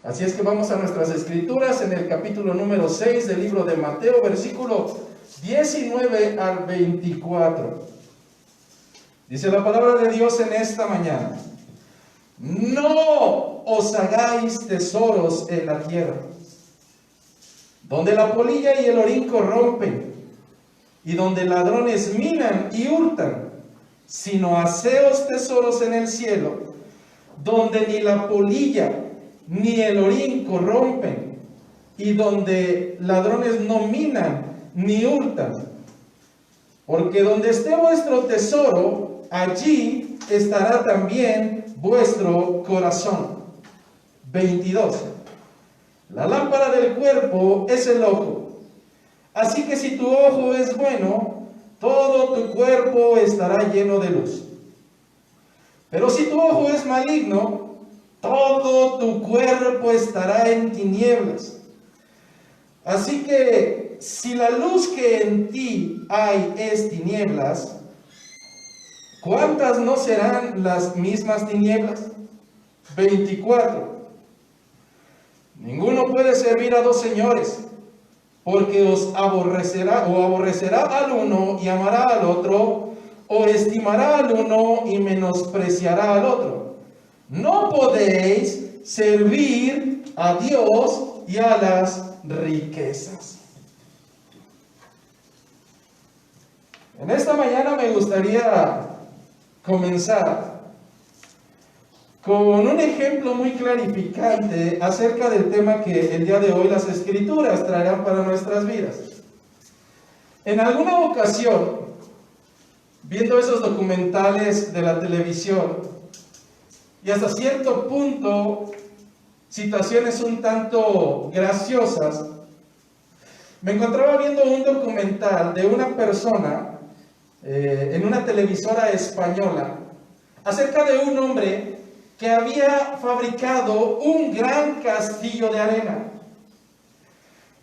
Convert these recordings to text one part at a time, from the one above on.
Así es que vamos a nuestras escrituras en el capítulo número 6 del libro de Mateo, versículo 19 al 24. Dice la palabra de Dios en esta mañana: no os hagáis tesoros en la tierra, donde la polilla y el orín corrompen, y donde ladrones minan y hurtan, sino haceos tesoros en el cielo, donde ni la polilla ni el orín corrompen, y donde ladrones no minan ni hurtan. Porque donde esté vuestro tesoro, allí estará también vuestro corazón. 22. La lámpara del cuerpo es el ojo. Así que si tu ojo es bueno, todo tu cuerpo estará lleno de luz. Pero si tu ojo es maligno, todo tu cuerpo estará en tinieblas. Así que si la luz que en ti hay es tinieblas, ¿cuántas no serán las mismas tinieblas? 24. Ninguno puede servir a dos señores, porque os aborrecerá al uno y amará al otro, o estimará al uno y menospreciará al otro. No podéis servir a Dios y a las riquezas. En esta mañana me gustaría comenzar con un ejemplo muy clarificante acerca del tema que el día de hoy las Escrituras traerán para nuestras vidas. En alguna ocasión, viendo esos documentales de la televisión, y hasta cierto punto situaciones un tanto graciosas, me encontraba viendo un documental de una persona en una televisora española acerca de un hombre que había fabricado un gran castillo de arena.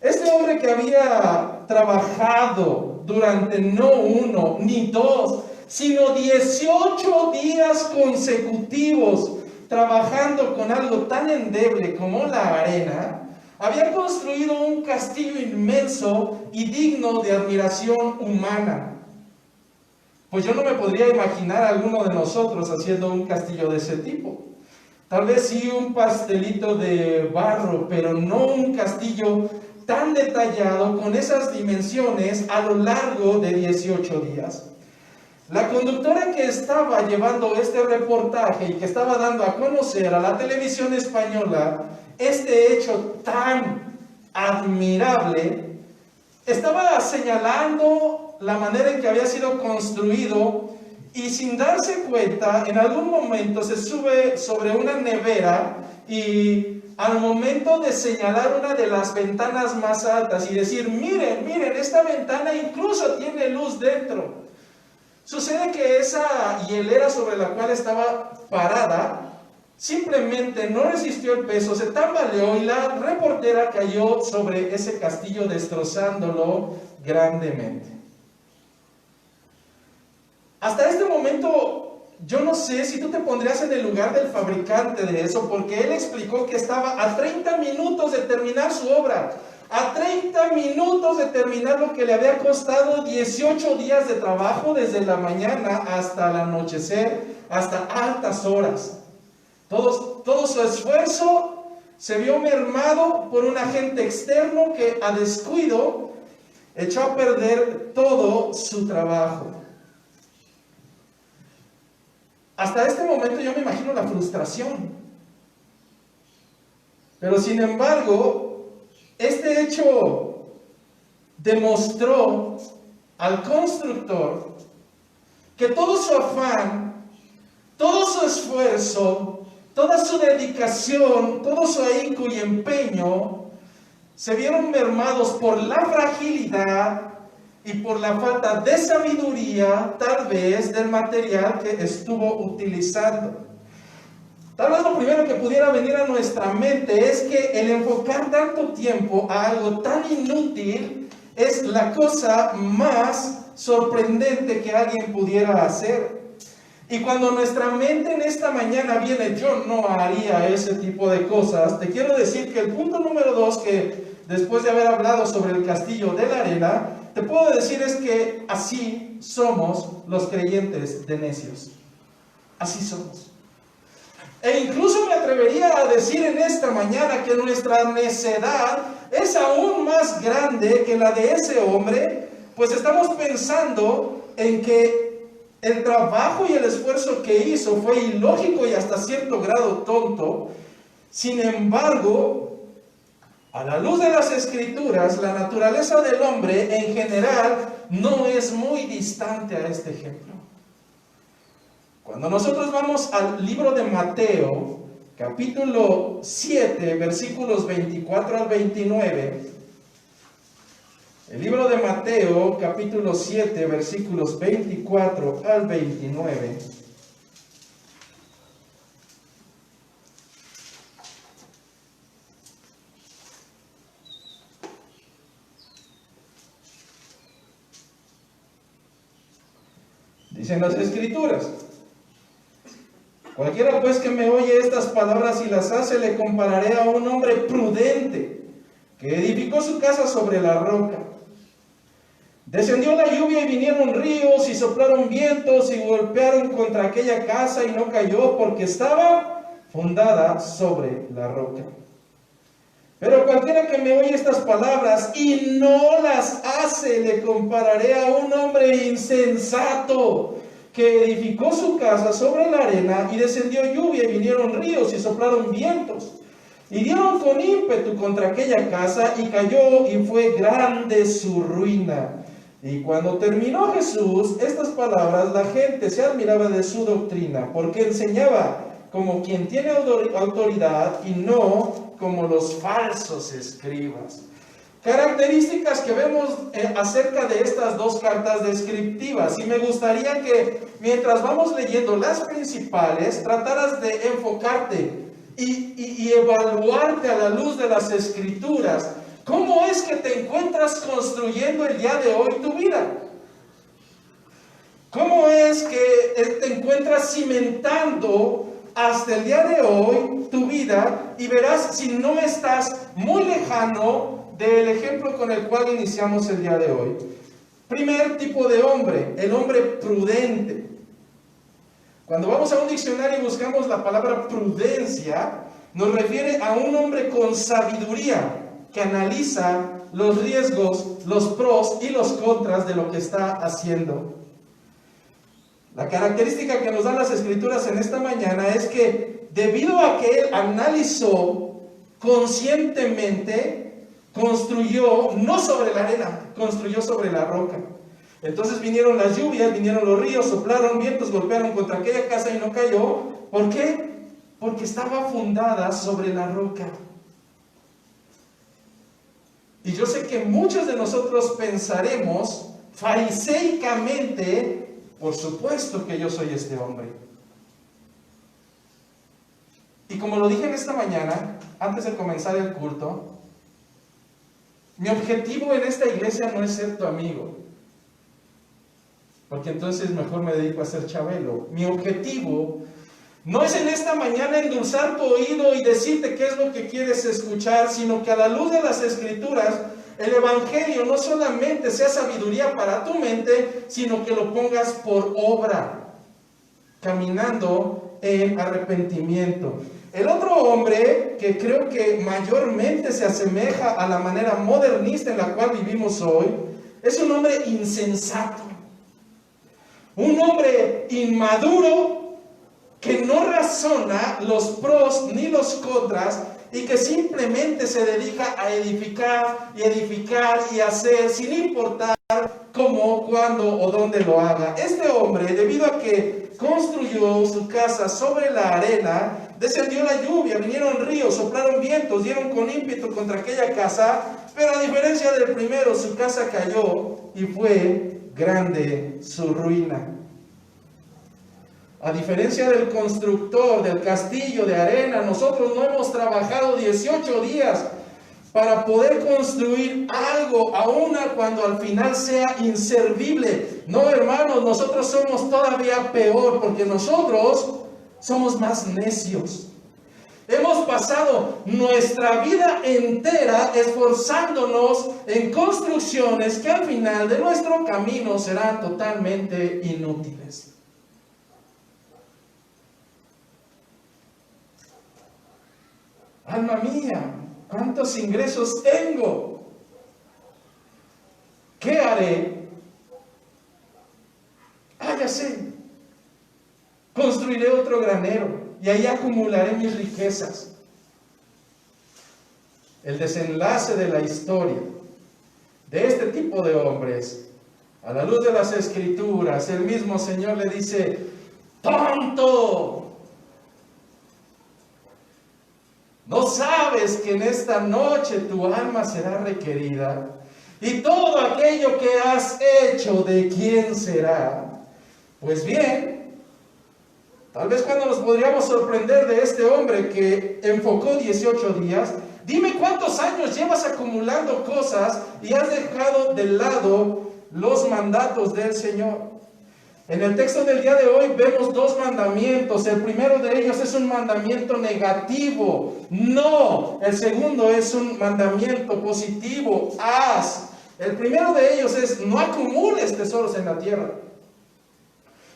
Este hombre que había trabajado durante no uno ni dos, sino 18 días consecutivos trabajando con algo tan endeble como la arena, había construido un castillo inmenso y digno de admiración humana. Pues yo no me podría imaginar a alguno de nosotros haciendo un castillo de ese tipo. Tal vez sí un pastelito de barro, pero no un castillo tan detallado con esas dimensiones a lo largo de 18 días. La conductora que estaba llevando este reportaje y que estaba dando a conocer a la televisión española este hecho tan admirable, estaba señalando la manera en que había sido construido y sin darse cuenta, en algún momento se sube sobre una nevera y al momento de señalar una de las ventanas más altas y decir, miren, esta ventana incluso tiene luz dentro. Sucede que esa hielera sobre la cual estaba parada simplemente no resistió el peso, se tambaleó y la reportera cayó sobre ese castillo destrozándolo grandemente. Hasta este momento yo no sé si tú te pondrías en el lugar del fabricante de eso, porque él explicó que estaba a 30 minutos de terminar su obra. A 30 minutos de terminar lo que le había costado 18 días de trabajo desde la mañana hasta el anochecer, hasta altas horas. Todo su esfuerzo se vio mermado por un agente externo que a descuido echó a perder todo su trabajo. Hasta este momento yo me imagino la frustración. Pero sin embargo, este hecho demostró al constructor que todo su afán, todo su esfuerzo, toda su dedicación, todo su ahínco y empeño se vieron mermados por la fragilidad y por la falta de sabiduría, tal vez, del material que estuvo utilizando. Tal vez lo primero que pudiera venir a nuestra mente es que el enfocar tanto tiempo a algo tan inútil es la cosa más sorprendente que alguien pudiera hacer. Y cuando nuestra mente en esta mañana viene, yo no haría ese tipo de cosas, te quiero decir que el punto número 2, que después de haber hablado sobre el castillo de la arena, te puedo decir es que así somos los creyentes de necios. Así somos. E incluso me atrevería a decir en esta mañana que nuestra necedad es aún más grande que la de ese hombre, pues estamos pensando en que el trabajo y el esfuerzo que hizo fue ilógico y hasta cierto grado tonto. Sin embargo, a la luz de las Escrituras, la naturaleza del hombre en general no es muy distante a este ejemplo. Cuando nosotros vamos al libro de Mateo, capítulo 7, versículos 24 al 29, el libro de Mateo, capítulo 7, versículos 24 al 29. Dicen las Escrituras: cualquiera pues que me oye estas palabras y las hace, le compararé a un hombre prudente que edificó su casa sobre la roca. Descendió la lluvia y vinieron ríos y soplaron vientos y golpearon contra aquella casa y no cayó porque estaba fundada sobre la roca. Pero cualquiera que me oye estas palabras y no las hace, le compararé a un hombre insensato que edificó su casa sobre la arena, y descendió lluvia y vinieron ríos y soplaron vientos y dieron con ímpetu contra aquella casa, y cayó, y fue grande su ruina. Y cuando terminó Jesús estas palabras, la gente se admiraba de su doctrina, porque enseñaba como quien tiene autoridad y no como los falsos escribas. Características que vemos acerca de estas dos cartas descriptivas, y me gustaría que mientras vamos leyendo las principales, trataras de enfocarte y evaluarte a la luz de las Escrituras. ¿Cómo es que te encuentras construyendo el día de hoy tu vida? ¿Cómo es que te encuentras cimentando hasta el día de hoy tu vida? Y verás si no estás muy lejano del ejemplo con el cual iniciamos el día de hoy. Primer tipo de hombre, el hombre prudente. Cuando vamos a un diccionario y buscamos la palabra prudencia, nos refiere a un hombre con sabiduría, que analiza los riesgos, los pros y los contras de lo que está haciendo. La característica que nos dan las Escrituras en esta mañana es que debido a que él analizó conscientemente, construyó no sobre la arena, construyó sobre la roca. Entonces vinieron las lluvias, vinieron los ríos, soplaron vientos, golpearon contra aquella casa y no cayó. ¿Por qué? Porque estaba fundada sobre la roca. Y yo sé que muchos de nosotros pensaremos fariseicamente: por supuesto que yo soy este hombre. Y como lo dije en esta mañana, antes de comenzar el culto, mi objetivo en esta iglesia no es ser tu amigo, porque entonces mejor me dedico a ser Chabelo. Mi objetivo no es en esta mañana endulzar tu oído y decirte qué es lo que quieres escuchar, sino que a la luz de las Escrituras, el Evangelio no solamente sea sabiduría para tu mente, sino que lo pongas por obra, caminando en arrepentimiento. El otro hombre que creo que mayormente se asemeja a la manera modernista en la cual vivimos hoy, es un hombre insensato, un hombre inmaduro, que no razona los pros ni los contras, y que simplemente se dedica a edificar y hacer sin importar cómo, cuándo o dónde lo haga. Este hombre, debido a que construyó su casa sobre la arena, descendió la lluvia, vinieron ríos, soplaron vientos, dieron con ímpetu contra aquella casa, pero a diferencia del primero, su casa cayó y fue grande su ruina. A diferencia del constructor del castillo de arena, nosotros no hemos trabajado 18 días para poder construir algo, aun cuando al final sea inservible. No, hermanos, nosotros somos todavía peor, porque nosotros somos más necios. Hemos pasado nuestra vida entera esforzándonos en construcciones que al final de nuestro camino serán totalmente inútiles. Alma mía, ¿cuántos ingresos tengo? ¿Qué haré? Ya sé. Construiré otro granero y ahí acumularé mis riquezas. El desenlace de la historia de este tipo de hombres, a la luz de las Escrituras, el mismo Señor le dice: ¡tonto! ¿No sabes que en esta noche tu alma será requerida? Y todo aquello que has hecho, ¿de quién será? Pues bien, tal vez cuando nos podríamos sorprender de este hombre que enfocó 18 días, dime cuántos años llevas acumulando cosas y has dejado de lado los mandatos del Señor. En el texto del día de hoy vemos dos mandamientos. El primero de ellos es un mandamiento negativo. No. El segundo es un mandamiento positivo. Haz. El primero de ellos es: no acumules tesoros en la tierra.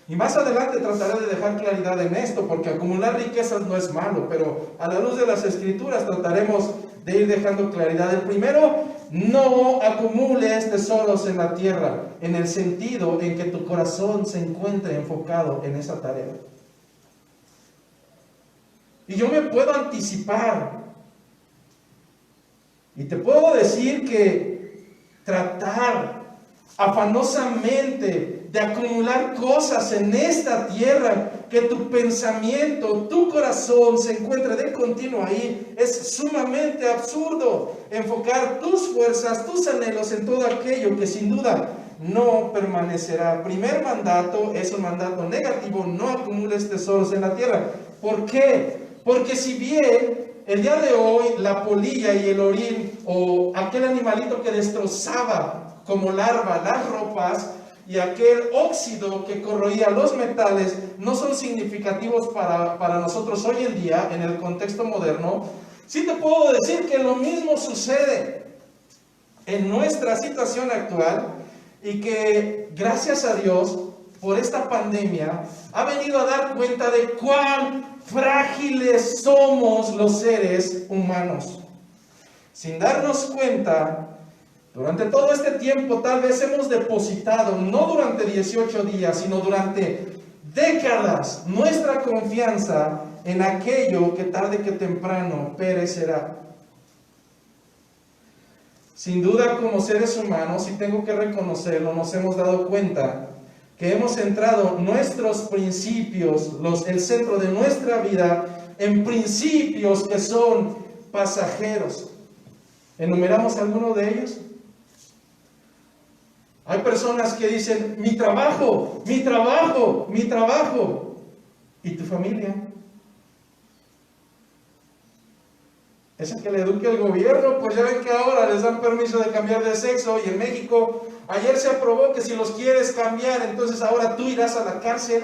Y más adelante trataré de dejar claridad en esto, porque acumular riquezas no es malo, pero a la luz de las Escrituras trataremos de ir dejando claridad. El primero: no acumules tesoros en la tierra, en el sentido en que tu corazón se encuentre enfocado en esa tarea. Y yo me puedo anticipar y te puedo decir que tratar afanosamente de acumular cosas en esta tierra, que tu pensamiento, tu corazón se encuentre de continuo ahí, es sumamente absurdo. Enfocar tus fuerzas, tus anhelos en todo aquello que sin duda no permanecerá. Primer mandato es un mandato negativo: no acumules tesoros en la tierra. ¿Por qué? Porque si bien el día de hoy la polilla y el orín, o aquel animalito que destrozaba como larva las ropas, y aquel óxido que corroía los metales, no son significativos para nosotros hoy en día en el contexto moderno, sí te puedo decir que lo mismo sucede en nuestra situación actual, y que gracias a Dios por esta pandemia ha venido a dar cuenta de cuán frágiles somos los seres humanos. Sin darnos cuenta, durante todo este tiempo tal vez hemos depositado, no durante 18 días, sino durante décadas, nuestra confianza en aquello que tarde que temprano perecerá. Sin duda, como seres humanos, y tengo que reconocerlo, nos hemos dado cuenta que hemos centrado nuestros principios, el centro de nuestra vida, en principios que son pasajeros. ¿Enumeramos alguno de ellos? Hay personas que dicen: mi trabajo, mi trabajo, mi trabajo. ¿Y tu familia? ¿Es el que le eduque el gobierno? Pues ya ven que ahora les dan permiso de cambiar de sexo, y en México ayer se aprobó que si los quieres cambiar, entonces ahora tú irás a la cárcel.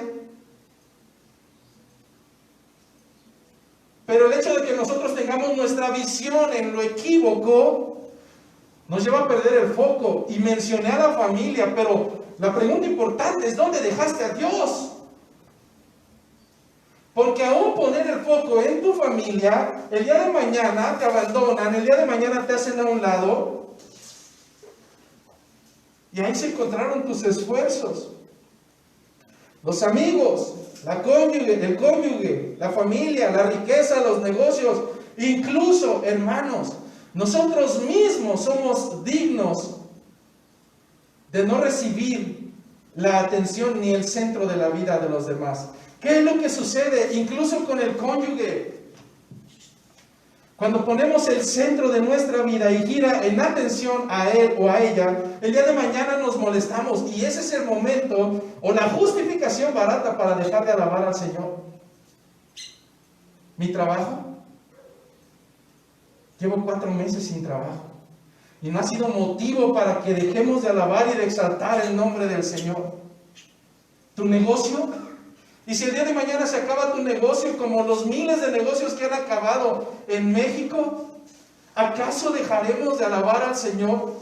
Pero el hecho de que nosotros tengamos nuestra visión en lo equívoco nos lleva a perder el foco. Y mencioné a la familia, pero la pregunta importante es: ¿dónde dejaste a Dios? Porque aún poner el foco en tu familia, el día de mañana te abandonan, el día de mañana te hacen a un lado, y ahí se encontraron tus esfuerzos. Los amigos, el cónyuge, la familia, la riqueza, los negocios, incluso, hermanos, nosotros mismos somos dignos de no recibir la atención ni el centro de la vida de los demás. ¿Qué es lo que sucede incluso con el cónyuge? Cuando ponemos el centro de nuestra vida y gira en atención a él o a ella, el día de mañana nos molestamos, y ese es el momento o la justificación barata para dejar de alabar al Señor. ¿Mi trabajo? Llevo 4 meses sin trabajo. Y no ha sido motivo para que dejemos de alabar y de exaltar el nombre del Señor. ¿Tu negocio? Y si el día de mañana se acaba tu negocio como los miles de negocios que han acabado en México, ¿acaso dejaremos de alabar al Señor?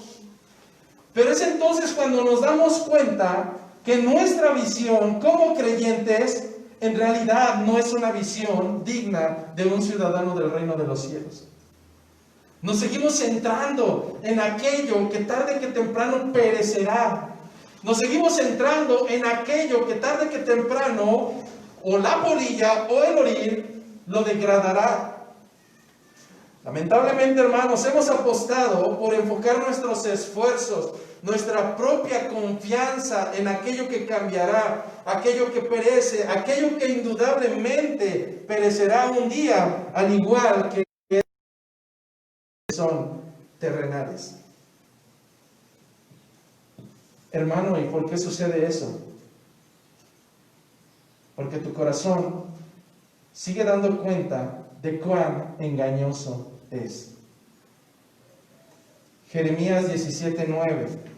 Pero es entonces cuando nos damos cuenta que nuestra visión como creyentes en realidad no es una visión digna de un ciudadano del reino de los cielos. Nos seguimos centrando en aquello que tarde que temprano perecerá. Nos seguimos centrando en aquello que tarde que temprano o la polilla o el orín lo degradará. Lamentablemente, hermanos, hemos apostado por enfocar nuestros esfuerzos, nuestra propia confianza en aquello que cambiará, aquello que perece, aquello que indudablemente perecerá un día, al igual que son terrenales. Hermano, ¿y por qué sucede eso? Porque tu corazón sigue dando cuenta de cuán engañoso es. Jeremías 17:9.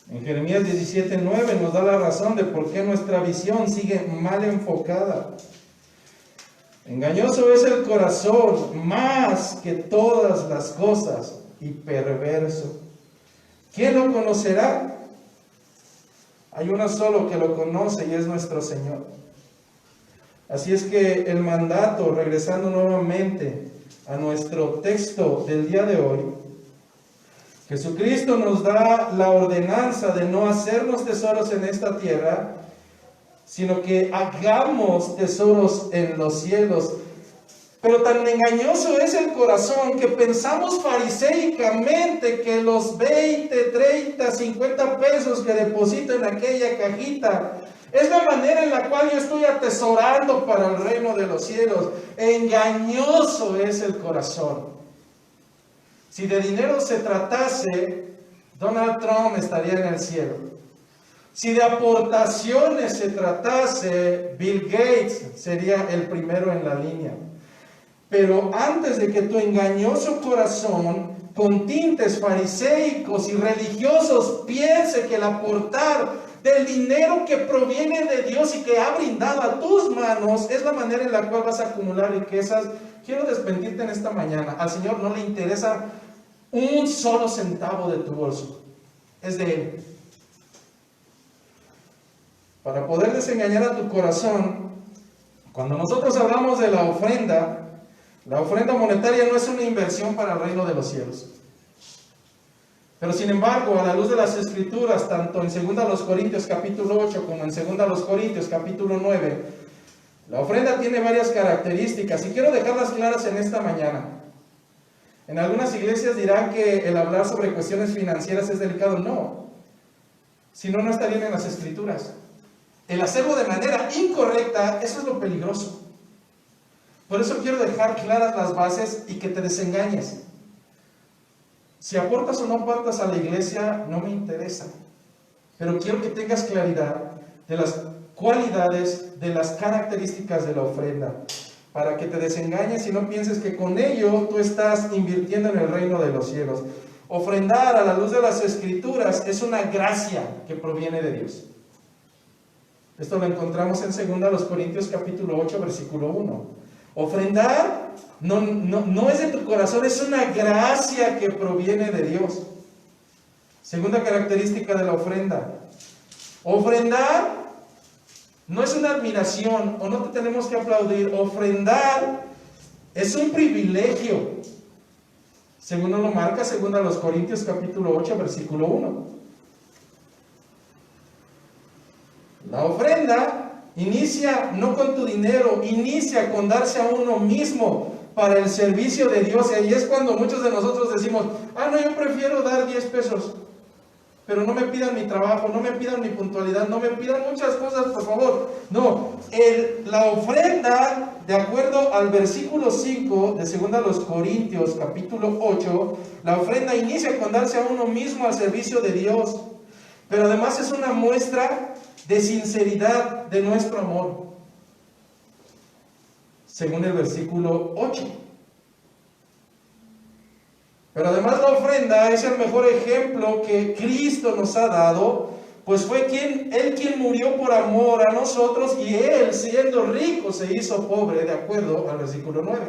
En Jeremías 17:9 nos da la razón de por qué nuestra visión sigue mal enfocada. Engañoso es el corazón más que todas las cosas y perverso. ¿Quién lo conocerá? Hay uno solo que lo conoce y es nuestro Señor. Así es que el mandato, regresando nuevamente a nuestro texto del día de hoy, Jesucristo nos da la ordenanza de no hacernos tesoros en esta tierra, sino que hagamos tesoros en los cielos. Pero tan engañoso es el corazón que pensamos fariseicamente que los 20, 30, 50 pesos que deposito en aquella cajita es la manera en la cual yo estoy atesorando para el reino de los cielos. Engañoso es el corazón. Si de dinero se tratase, Donald Trump estaría en el cielo. Si de aportaciones se tratase, Bill Gates sería el primero en la línea. Pero antes de que tu engañoso corazón, con tintes fariseicos y religiosos, piense que el aportar del dinero que proviene de Dios y que ha brindado a tus manos es la manera en la cual vas a acumular riquezas, quiero desmentirte en esta mañana. Al Señor no le interesa un solo centavo de tu bolso. Es de Él. Para poder desengañar a tu corazón, cuando nosotros hablamos de la ofrenda monetaria no es una inversión para el reino de los cielos. Pero sin embargo, a la luz de las Escrituras, tanto en 2 Corintios capítulo 8 como en 2 Corintios capítulo 9, la ofrenda tiene varias características y quiero dejarlas claras en esta mañana. En algunas iglesias dirán que el hablar sobre cuestiones financieras es delicado. No, si no, no estarían en las Escrituras. El hacerlo de manera incorrecta, eso es lo peligroso. Por eso quiero dejar claras las bases y que te desengañes. Si aportas o no aportas a la iglesia, no me interesa. Pero quiero que tengas claridad de las cualidades, de las características de la ofrenda, para que te desengañes y no pienses que con ello tú estás invirtiendo en el reino de los cielos. Ofrendar a la luz de las Escrituras es una gracia que proviene de Dios. Esto lo encontramos en 2 Corintios capítulo 8, versículo 1. Ofrendar no es de tu corazón, es una gracia que proviene de Dios. Segunda característica de la ofrenda. Ofrendar no es una admiración o no te tenemos que aplaudir. Ofrendar es un privilegio. Según nos lo marca 2 Corintios capítulo 8, versículo 1. La ofrenda inicia no con tu dinero, inicia con darse a uno mismo para el servicio de Dios. Y ahí es cuando muchos de nosotros decimos, no, yo prefiero dar 10 pesos. pero no me pidan mi trabajo, no me pidan mi puntualidad, no me pidan muchas cosas, por favor. No, la ofrenda, de acuerdo al versículo 5 de 2 Corintios capítulo 8, la ofrenda inicia con darse a uno mismo al servicio de Dios, pero además es una muestra de sinceridad de nuestro amor, según el versículo 8. Pero además la ofrenda es el mejor ejemplo que Cristo nos ha dado, pues fue Él quien murió por amor a nosotros, y Él, siendo rico, se hizo pobre, de acuerdo al versículo 9.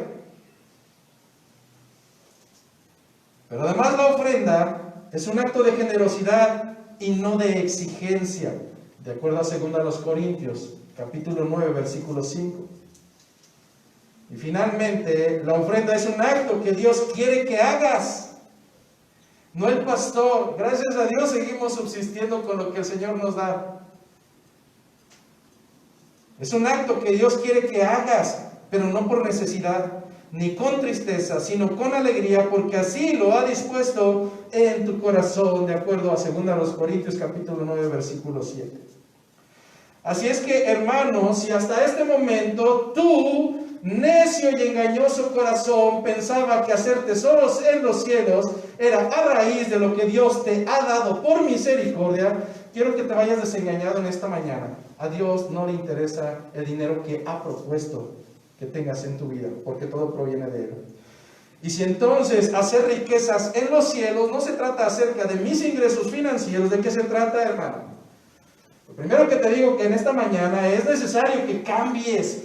Pero además la ofrenda es un acto de generosidad y no de exigencia, de acuerdo a 2 Corintios, capítulo 9, versículo 5. Y finalmente, la ofrenda es un acto que Dios quiere que hagas, no el pastor. Gracias a Dios seguimos subsistiendo con lo que el Señor nos da. Es un acto que Dios quiere que hagas, pero no por necesidad, ni con tristeza, sino con alegría, porque así lo ha dispuesto en tu corazón, de acuerdo a 2 Corintios capítulo 9, versículo 7. Así es que, hermanos, si hasta este momento tú, necio y engañoso corazón, pensaba que hacer tesoros en los cielos era a raíz de lo que Dios te ha dado por misericordia, quiero que te vayas desengañado en esta mañana. A Dios no le interesa el dinero que ha propuesto que tengas en tu vida, porque todo proviene de Él. Y si entonces hacer riquezas en los cielos no se trata acerca de mis ingresos financieros, ¿de qué se trata, hermano? Lo primero que te digo que en esta mañana es necesario que cambies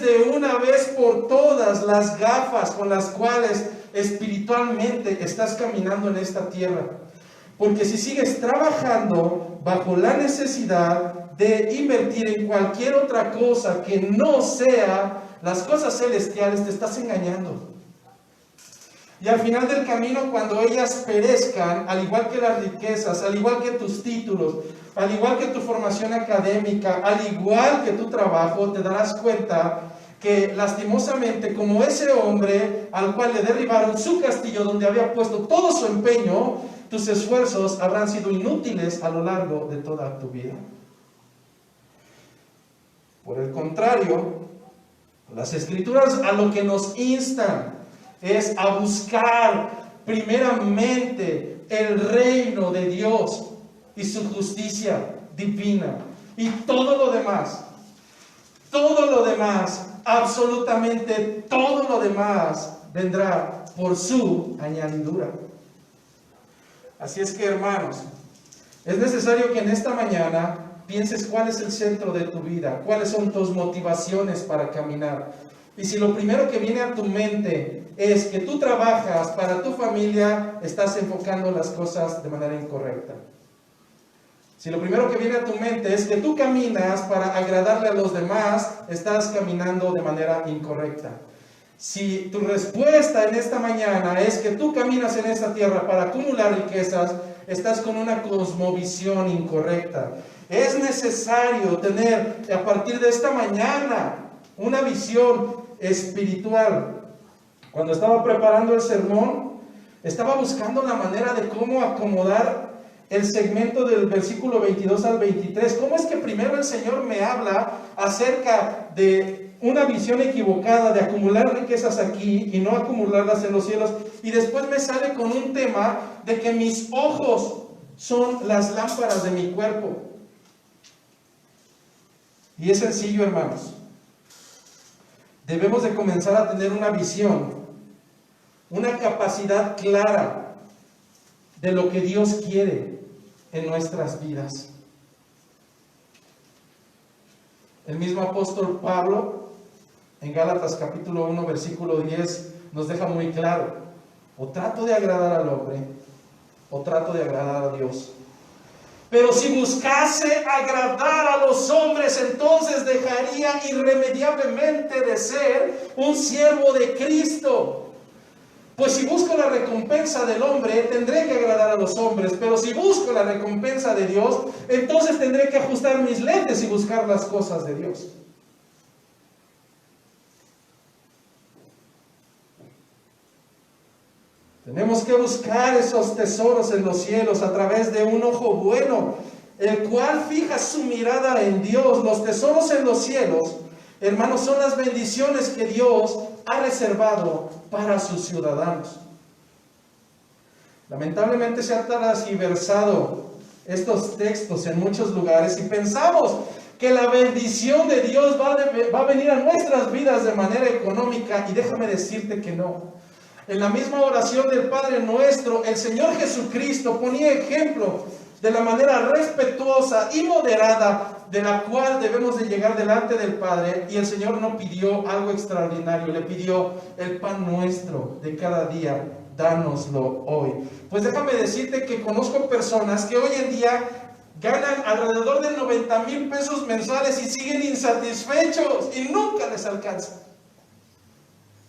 de una vez por todas las gafas con las cuales espiritualmente estás caminando en esta tierra. Porque si sigues trabajando bajo la necesidad de invertir en cualquier otra cosa que no sea las cosas celestiales, te estás engañando. Y al final del camino, cuando ellas perezcan, al igual que las riquezas, al igual que tus títulos, al igual que tu formación académica, al igual que tu trabajo, te darás cuenta que lastimosamente, como ese hombre al cual le derribaron su castillo donde había puesto todo su empeño, tus esfuerzos habrán sido inútiles a lo largo de toda tu vida. Por el contrario, las Escrituras a lo que nos instan es a buscar primeramente el reino de Dios y su justicia divina. Y todo lo demás, absolutamente todo lo demás vendrá por su añadidura. Así es que, hermanos, es necesario que en esta mañana pienses cuál es el centro de tu vida, cuáles son tus motivaciones para caminar. Y si lo primero que viene a tu mente es que tú trabajas para tu familia, estás enfocando las cosas de manera incorrecta. Si lo primero que viene a tu mente es que tú caminas para agradarle a los demás, estás caminando de manera incorrecta. Si tu respuesta en esta mañana es que tú caminas en esta tierra para acumular riquezas, estás con una cosmovisión incorrecta. Es necesario tener a partir de esta mañana una visión espiritual. Cuando estaba preparando el sermón, estaba buscando la manera de cómo acomodar el segmento del versículo 22 al 23. ¿Cómo es que primero el Señor me habla acerca de una visión equivocada de acumular riquezas aquí y no acumularlas en los cielos? Y después me sale con un tema de que mis ojos son las lámparas de mi cuerpo. Y es sencillo, hermanos. Debemos de comenzar a tener una visión, una capacidad clara de lo que Dios quiere en nuestras vidas. El mismo apóstol Pablo, en Gálatas capítulo 1, versículo 10, nos deja muy claro: o trato de agradar al hombre, o trato de agradar a Dios. Pero si buscase agradar a los hombres, entonces dejaría irremediablemente de ser un siervo de Cristo. Pues si busco la recompensa del hombre, tendré que agradar a los hombres. Pero si busco la recompensa de Dios, entonces tendré que ajustar mis lentes y buscar las cosas de Dios. Tenemos que buscar esos tesoros en los cielos a través de un ojo bueno, el cual fija su mirada en Dios. Los tesoros en los cielos, hermanos, son las bendiciones que Dios ha reservado para sus ciudadanos. Lamentablemente se han transversado estos textos en muchos lugares y pensamos que la bendición de Dios va a venir a nuestras vidas de manera económica, y déjame decirte que no. En la misma oración del Padre Nuestro, el Señor Jesucristo ponía ejemplo de la manera respetuosa y moderada de la cual debemos de llegar delante del Padre, y el Señor no pidió algo extraordinario, le pidió el pan nuestro de cada día, dánoslo hoy. Pues déjame decirte que conozco personas que hoy en día ganan alrededor de 90,000 pesos mensuales y siguen insatisfechos y nunca les alcanza.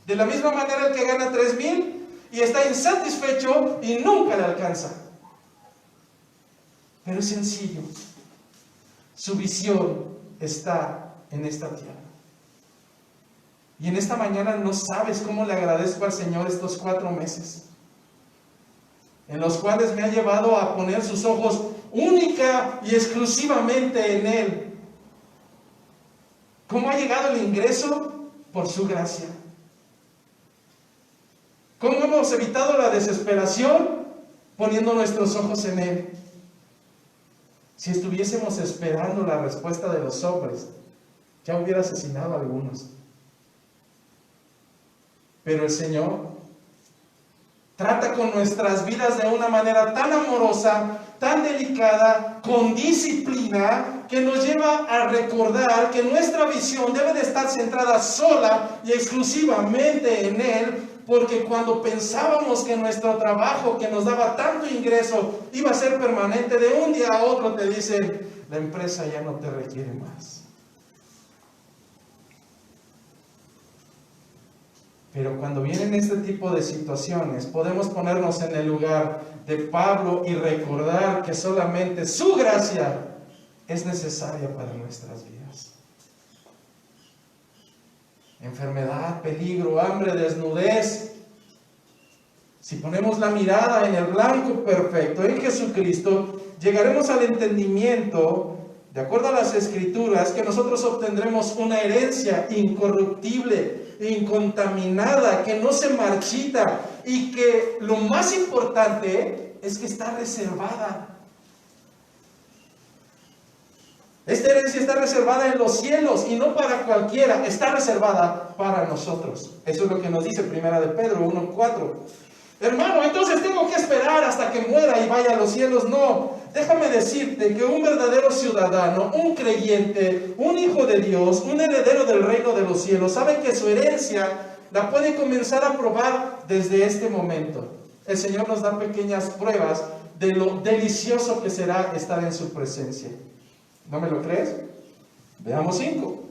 De la misma manera el que gana 3,000 y está insatisfecho y nunca le alcanza. Pero es sencillo. Su visión está en esta tierra. Y en esta mañana no sabes cómo le agradezco al Señor estos 4 meses, en los cuales me ha llevado a poner sus ojos única y exclusivamente en Él. ¿Cómo ha llegado el ingreso? Por su gracia. ¿Cómo hemos evitado la desesperación? Poniendo nuestros ojos en Él. Si estuviésemos esperando la respuesta de los hombres, ya hubiera asesinado a algunos. Pero el Señor trata con nuestras vidas de una manera tan amorosa, tan delicada, con disciplina, que nos lleva a recordar que nuestra visión debe de estar centrada sola y exclusivamente en Él, porque cuando pensábamos que nuestro trabajo, que nos daba tanto ingreso, iba a ser permanente, de un día a otro te dicen, la empresa ya no te requiere más. Pero cuando vienen este tipo de situaciones, podemos ponernos en el lugar de Pablo y recordar que solamente su gracia es necesaria para nuestras vidas. Enfermedad, peligro, hambre, desnudez. Si ponemos la mirada en el blanco perfecto, en Jesucristo, llegaremos al entendimiento, de acuerdo a las Escrituras, que nosotros obtendremos una herencia incorruptible, incontaminada, que no se marchita, y que lo más importante es que está reservada. Esta herencia está reservada en los cielos y no para cualquiera, está reservada para nosotros. Eso es lo que nos dice Primera de Pedro 1:4. Hermano, entonces tengo que esperar hasta que muera y vaya a los cielos. No, déjame decirte que un verdadero ciudadano, un creyente, un hijo de Dios, un heredero del reino de los cielos, sabe que su herencia la puede comenzar a probar desde este momento. El Señor nos da pequeñas pruebas de lo delicioso que será estar en su presencia. ¿No me lo crees? Veamos 5.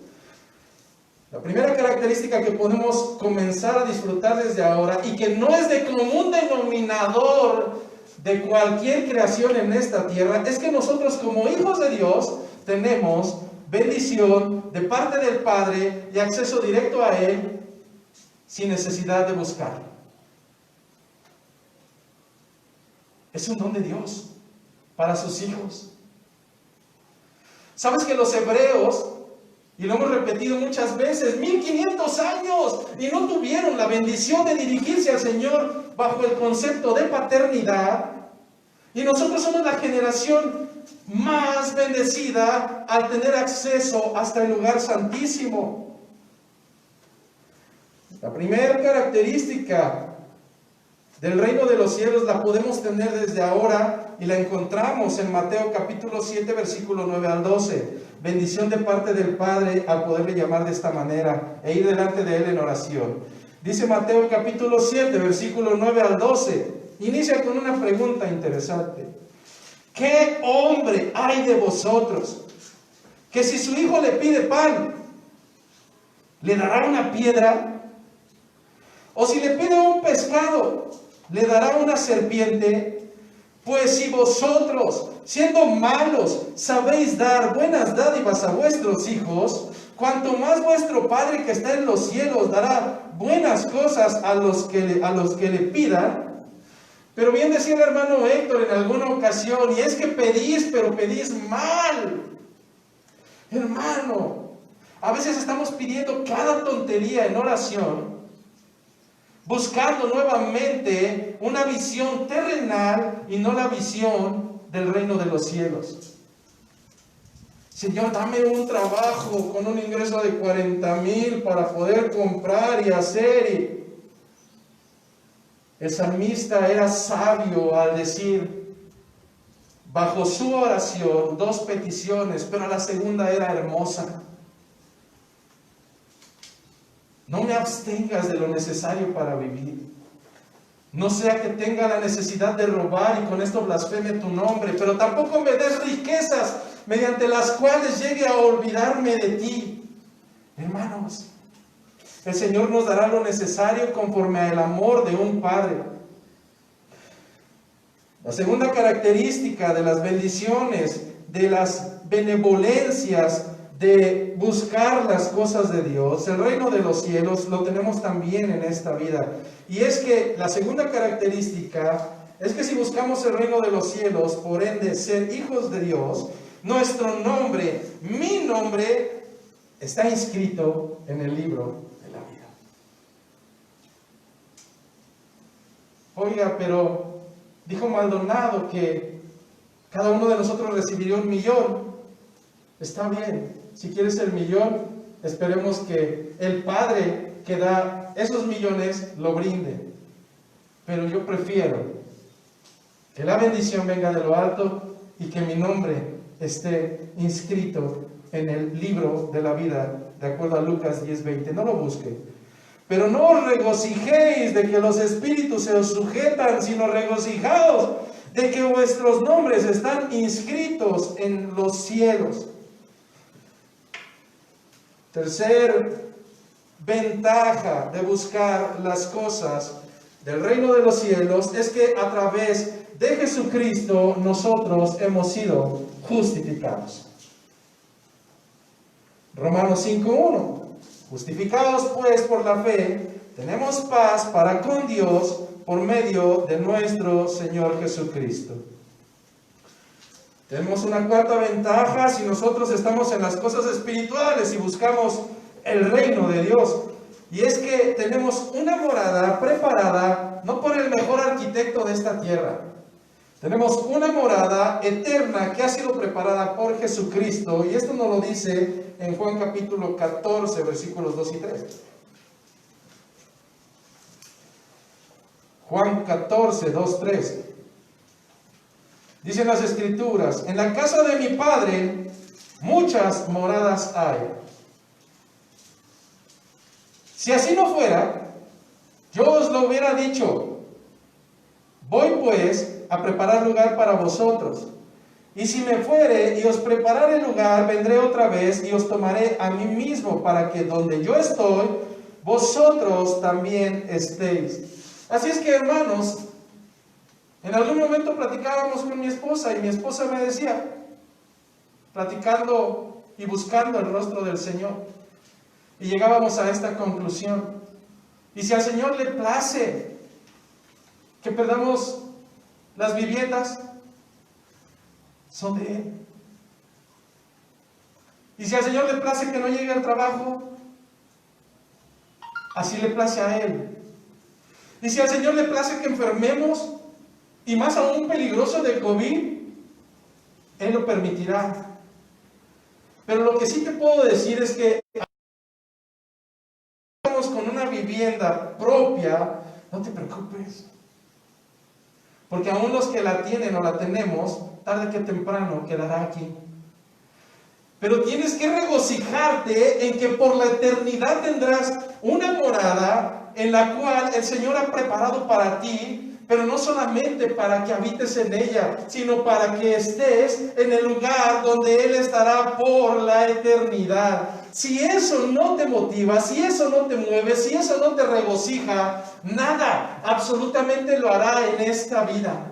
La primera característica que podemos comenzar a disfrutar desde ahora, y que no es de común denominador de cualquier creación en esta tierra, es que nosotros como hijos de Dios tenemos bendición de parte del Padre y acceso directo a Él sin necesidad de buscarlo. Es un don de Dios para sus hijos. ¿Sabes que los hebreos, y lo hemos repetido muchas veces, 1500 años, y no tuvieron la bendición de dirigirse al Señor bajo el concepto de paternidad? Y nosotros somos la generación más bendecida al tener acceso hasta el lugar santísimo. La primera característica del reino de los cielos la podemos tener desde ahora, y la encontramos en Mateo capítulo 7, versículo 9 al 12. Bendición de parte del Padre al poderle llamar de esta manera e ir delante de Él en oración. Dice Mateo capítulo 7, versículo 9 al 12. Inicia con una pregunta interesante. ¿Qué hombre hay de vosotros que si su hijo le pide pan, le dará una piedra? ¿O si le pide un pescado, le dará una serpiente? Pues si vosotros, siendo malos, sabéis dar buenas dádivas a vuestros hijos, cuanto más vuestro Padre que está en los cielos dará buenas cosas a los que le pidan. Pero bien decía el hermano Héctor en alguna ocasión, y es que pedís, pero pedís mal. Hermano, a veces estamos pidiendo cada tontería en oración, buscando nuevamente una visión terrenal y no la visión del reino de los cielos. Señor, dame un trabajo con un ingreso de 40,000 para poder comprar y hacer. El salmista era sabio al decir, bajo su oración, 2 peticiones, pero la segunda era hermosa. No me abstengas de lo necesario para vivir. No sea que tenga la necesidad de robar y con esto blasfeme tu nombre, pero tampoco me des riquezas mediante las cuales llegue a olvidarme de ti. Hermanos, el Señor nos dará lo necesario conforme al amor de un padre. La segunda característica de las bendiciones, de las benevolencias, de buscar las cosas de Dios, el reino de los cielos, lo tenemos también en esta vida. Y es que la segunda característica es que si buscamos el reino de los cielos, por ende ser hijos de Dios, nuestro nombre, mi nombre, está inscrito en el libro de la vida. Oiga, pero dijo Maldonado que cada uno de nosotros recibiría 1,000,000. Está bien, si quieres el 1,000,000, esperemos que el Padre que da esos millones lo brinde. Pero yo prefiero que la bendición venga de lo alto y que mi nombre esté inscrito en el libro de la vida, de acuerdo a Lucas 10:20. No lo busque. Pero no os regocijéis de que los espíritus se os sujetan, sino regocijaos de que vuestros nombres están inscritos en los cielos. Tercer ventaja de buscar las cosas del reino de los cielos es que a través de Jesucristo nosotros hemos sido justificados. Romanos 5:1. Justificados pues por la fe, tenemos paz para con Dios por medio de nuestro Señor Jesucristo. Tenemos una cuarta ventaja si nosotros estamos en las cosas espirituales y buscamos el reino de Dios. Y es que tenemos una morada preparada, no por el mejor arquitecto de esta tierra. Tenemos una morada eterna que ha sido preparada por Jesucristo. Y esto nos lo dice en Juan capítulo 14, versículos 2 y 3. Juan 14, 2, 3. Dicen las Escrituras, en la casa de mi Padre muchas moradas hay. Si así no fuera, yo os lo hubiera dicho. Voy pues a preparar lugar para vosotros. Y si me fuere y os preparare el lugar, vendré otra vez y os tomaré a mí mismo, para que donde yo estoy, vosotros también estéis. Así es que, hermanos, en algún momento platicábamos con mi esposa y mi esposa me decía, platicando y buscando el rostro del Señor, y llegábamos a esta conclusión. Y si al Señor le place que perdamos las viviendas, son de Él. Y si al Señor le place que no llegue al trabajo, así le place a Él. Y si al Señor le place que enfermemos, y más aún peligroso del COVID, Él lo permitirá. Pero lo que sí te puedo decir es que estamos con una vivienda propia, no te preocupes. Porque aún los que la tienen o la tenemos, tarde que temprano quedará aquí. Pero tienes que regocijarte en que por la eternidad tendrás una morada en la cual el Señor ha preparado para ti, pero no solamente para que habites en ella, sino para que estés en el lugar donde Él estará por la eternidad. Si eso no te motiva, si eso no te mueve, si eso no te regocija, nada absolutamente lo hará en esta vida.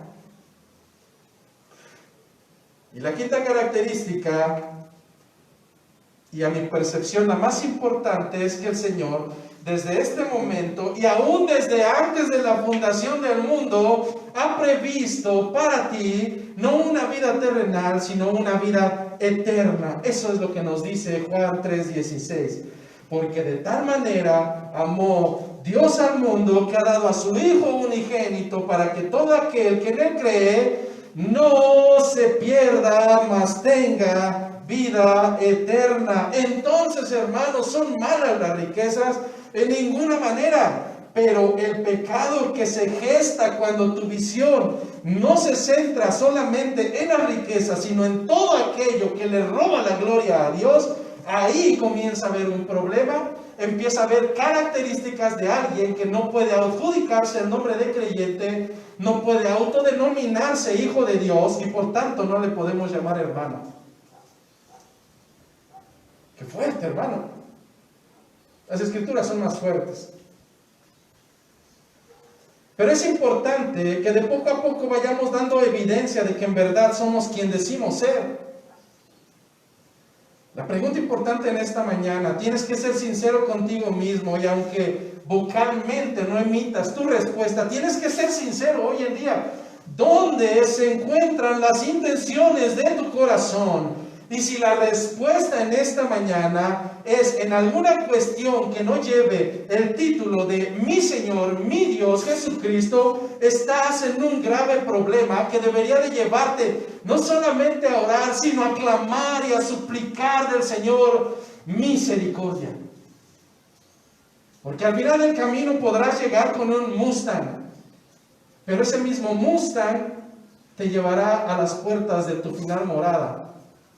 Y la quinta característica, y a mi percepción la más importante es que el Señor, desde este momento y aún desde antes de la fundación del mundo, ha previsto para ti no una vida terrenal, sino una vida eterna. Eso es lo que nos dice Juan 3:16. Porque de tal manera amó Dios al mundo, que ha dado a su Hijo unigénito, para que todo aquel que en él cree no se pierda, mas tenga vida eterna. Entonces, hermanos, ¿son malas las riquezas? En ninguna manera. Pero el pecado que se gesta cuando tu visión no se centra solamente en la riqueza, sino en todo aquello que le roba la gloria a Dios, ahí comienza a haber un problema. Empieza a haber características de alguien que no puede adjudicarse el nombre de creyente, no puede autodenominarse hijo de Dios, y por tanto no le podemos llamar hermano. Qué fuerte, hermano. Las escrituras son más fuertes. Pero es importante que de poco a poco vayamos dando evidencia de que en verdad somos quien decimos ser. La pregunta importante en esta mañana, tienes que ser sincero contigo mismo, y aunque vocalmente no emitas tu respuesta, tienes que ser sincero hoy en día. ¿Dónde se encuentran las intenciones de tu corazón? Y si la respuesta en esta mañana es en alguna cuestión que no lleve el título de mi Señor, mi Dios Jesucristo, estás en un grave problema que debería de llevarte no solamente a orar, sino a clamar y a suplicar del Señor misericordia. Porque al final del camino podrás llegar con un Mustang, pero ese mismo Mustang te llevará a las puertas de tu final morada,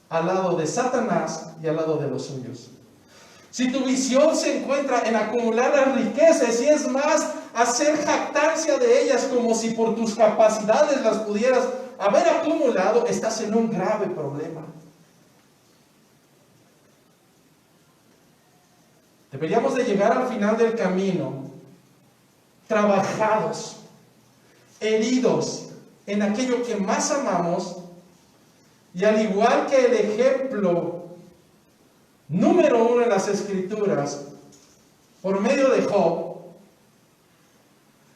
al lado de Satanás y al lado de los suyos. Si tu visión se encuentra en acumular las riquezas, y es más, hacer jactancia de ellas como si por tus capacidades las pudieras haber acumulado, estás en un grave problema. Deberíamos de llegar al final del camino trabajados, heridos en aquello que más amamos, y al igual que el ejemplo número 1 en las Escrituras, por medio de Job,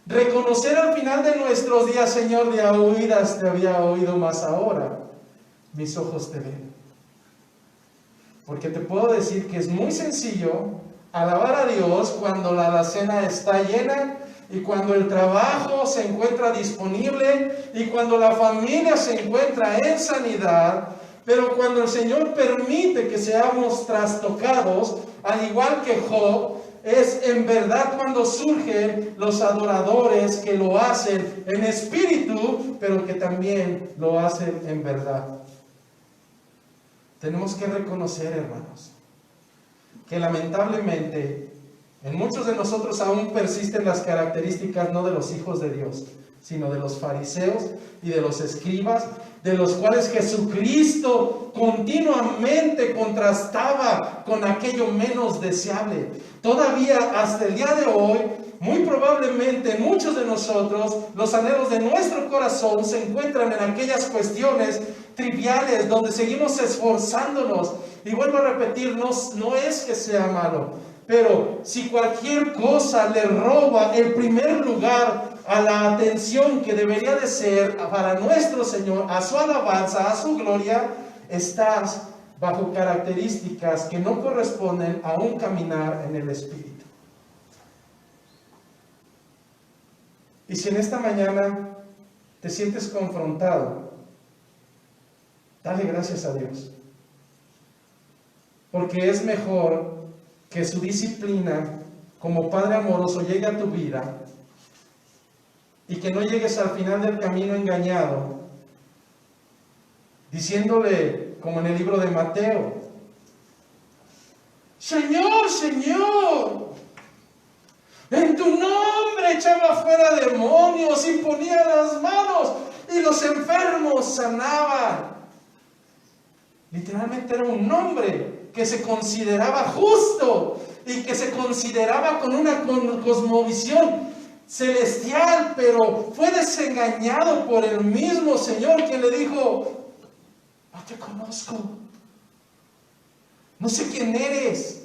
reconocer al final de nuestros días: Señor, de a oídas te había oído, mas ahora mis ojos te ven. Porque te puedo decir que es muy sencillo alabar a Dios cuando la alacena está llena, y cuando el trabajo se encuentra disponible, y cuando la familia se encuentra en sanidad. Pero cuando el Señor permite que seamos trastocados, al igual que Job, es en verdad cuando surgen los adoradores que lo hacen en espíritu, pero que también lo hacen en verdad. Tenemos que reconocer, hermanos, que lamentablemente en muchos de nosotros aún persisten las características no de los hijos de Dios, sino de los fariseos y de los escribas, de los cuales Jesucristo continuamente contrastaba con aquello menos deseable. Todavía hasta el día de hoy, muy probablemente muchos de nosotros, los anhelos de nuestro corazón se encuentran en aquellas cuestiones triviales donde seguimos esforzándonos. Y vuelvo a repetir, no es que sea malo, pero si cualquier cosa le roba el primer lugar a la atención que debería de ser para nuestro Señor, a su alabanza, a su gloria, estás bajo características que no corresponden a un caminar en el Espíritu. Y si en esta mañana te sientes confrontado, dale gracias a Dios, porque es mejor que su disciplina como Padre amoroso llegue a tu vida, y que no llegues al final del camino engañado, diciéndole, como en el libro de Mateo: Señor, Señor, en tu nombre echaba fuera demonios y ponía las manos y los enfermos sanaban. Literalmente era un hombre que se consideraba justo y que se consideraba con una cosmovisión celestial, pero fue desengañado por el mismo Señor, quien le dijo: no te conozco, No sé quién eres.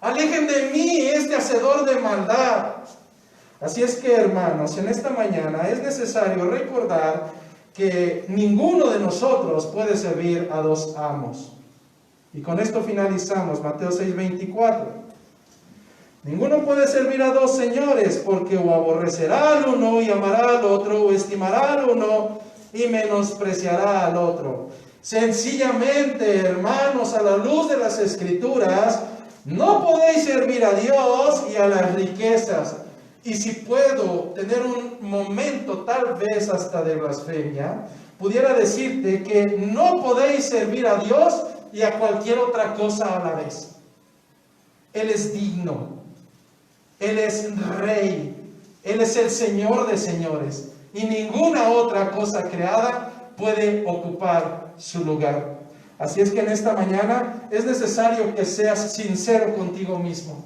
Alejen de mí este hacedor de maldad. Así es que, hermanos, en esta mañana es necesario recordar que ninguno de nosotros puede servir a dos amos. Y con esto finalizamos, Mateo 6:24. Ninguno puede servir a dos señores, porque o aborrecerá al uno y amará al otro, o estimará al uno y menospreciará al otro. Sencillamente, hermanos, a la luz de las Escrituras, no podéis servir a Dios y a las riquezas. Y si puedo tener un momento, tal vez hasta de blasfemia, pudiera decirte que no podéis servir a Dios y a cualquier otra cosa a la vez. Él es digno. Él es Rey, Él es el Señor de señores, y ninguna otra cosa creada puede ocupar su lugar. Así es que en esta mañana es necesario que seas sincero contigo mismo.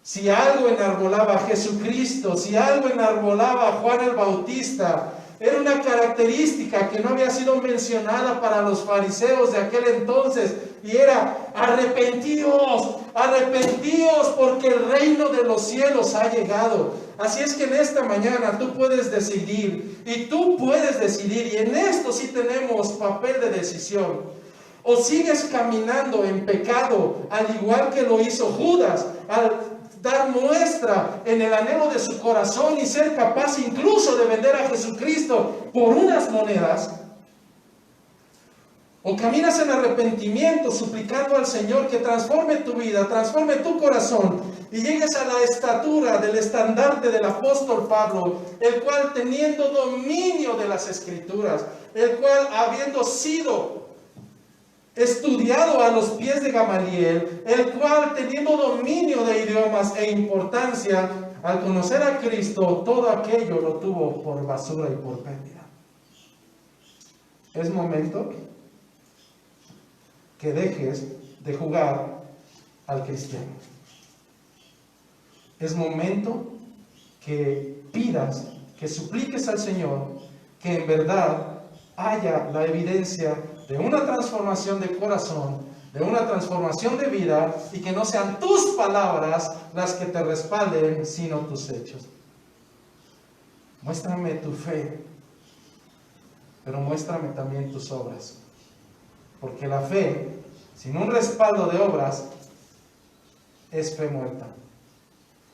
Si algo enarbolaba a Jesucristo, si algo enarbolaba a Juan el Bautista, era una característica que no había sido mencionada para los fariseos de aquel entonces, y era: arrepentíos, arrepentíos, porque el reino de los cielos ha llegado. Así es que en esta mañana tú puedes decidir, y en esto sí tenemos papel de decisión. O sigues caminando en pecado, al igual que lo hizo Judas, al dar muestra en el anhelo de su corazón y ser capaz incluso de vender a Jesucristo por unas monedas. O caminas en arrepentimiento, suplicando al Señor que transforme tu vida, transforme tu corazón, y llegues a la estatura del estandarte del apóstol Pablo, el cual, teniendo dominio de las Escrituras, el cual, habiendo sido estudiado a los pies de Gamaliel, el cual, teniendo dominio de idiomas e importancia, al conocer a Cristo, todo aquello lo tuvo por basura y por pérdida. Es momento que dejes de jugar al cristiano. Es momento que pidas, que supliques al Señor, que en verdad haya la evidencia de una transformación de corazón, de una transformación de vida, y que no sean tus palabras las que te respalden, sino tus hechos. Muéstrame tu fe, pero muéstrame también tus obras. Porque la fe, sin un respaldo de obras, es fe muerta.